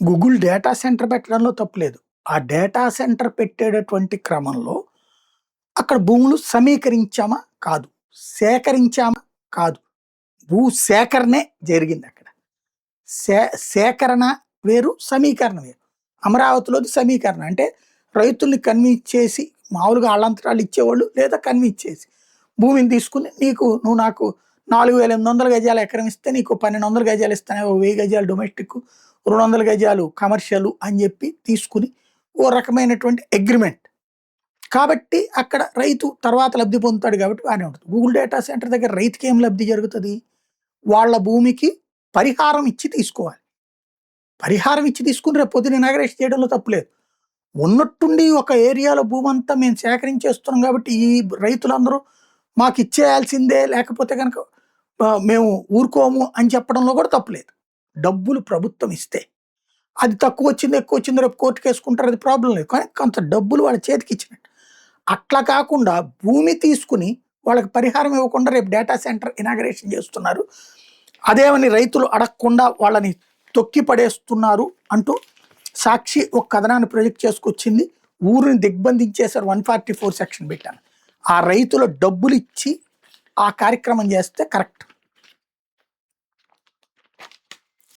Google data centre పెట్టడంలో తప్పులేదు. ఆ డేటా సెంటర్ పెట్టేటటువంటి క్రమంలో అక్కడ భూములు సమీకరించామా? కాదు. సేకరించామా? కాదు. భూ సేకరణే జరిగిందక్కడ. సే సేకరణ వేరు, సమీకరణ వేరు. అమరావతిలోది సమీకరణ. అంటే రైతుల్ని కన్విన్స్ చేసి మామూలుగా ఆళ్ళంతట ఆళ్ళు ఇచ్చేవాళ్ళు, లేదా కన్విన్స్ చేసి భూమిని తీసుకొని నువ్వు నాకు 4800 గజాల ఎకరం ఇస్తే నీకు 1200 గజాలు ఇస్తాను. 1000 గజాలు డొమెస్టిక్, 200 గజాలు కమర్షియల్ అని చెప్పి తీసుకుని ఓ రకమైనటువంటి అగ్రిమెంట్. కాబట్టి అక్కడ రైతు తర్వాత లబ్ధి పొందుతాడు కాబట్టి బాగానే ఉంటుంది. గూగుల్ డేటా సెంటర్ దగ్గర రైతుకి ఏం లబ్ధి జరుగుతుంది? వాళ్ళ భూమికి పరిహారం ఇచ్చి తీసుకోవాలి. పరిహారం ఇచ్చి తీసుకుని రేపు పొద్దున ఇనాగరేషన్ చేయడంలో తప్పులేదు. ఉన్నట్టుండి ఒక ఏరియాలో భూమంతా మేము సేకరించేస్తున్నాం కాబట్టి ఈ రైతులందరూ మాకు ఇచ్చేయాల్సిందే, లేకపోతే కనుక మేము ఊరుకోము అని చెప్పడంలో కూడా తప్పులేదు. డబ్బులు ప్రభుత్వం ఇస్తే అది తక్కువ వచ్చింది, ఎక్కువ వచ్చింది, రేపు కోర్టుకు వేసుకుంటారు, అది ప్రాబ్లం లేదు. కానీ కొంత డబ్బులు వాళ్ళ చేతికి ఇచ్చినట్టు. అట్లా కాకుండా భూమి తీసుకుని వాళ్ళకి పరిహారం ఇవ్వకుండా రేపు డేటా సెంటర్ ఇనాగరేషన్ చేస్తున్నారు, అదేమని రైతులు అడగకుండా వాళ్ళని తొక్కి పడేస్తున్నారు అంటూ సాక్షి ఒక కథనాన్ని ప్రొజెక్ట్ చేసుకొచ్చింది. ఊరిని దిగ్బంధించేశారు, 144 సెక్షన్ పెట్టాను. ఆ రైతుల డబ్బులు ఇచ్చి ఆ కార్యక్రమం చేస్తే కరెక్ట్.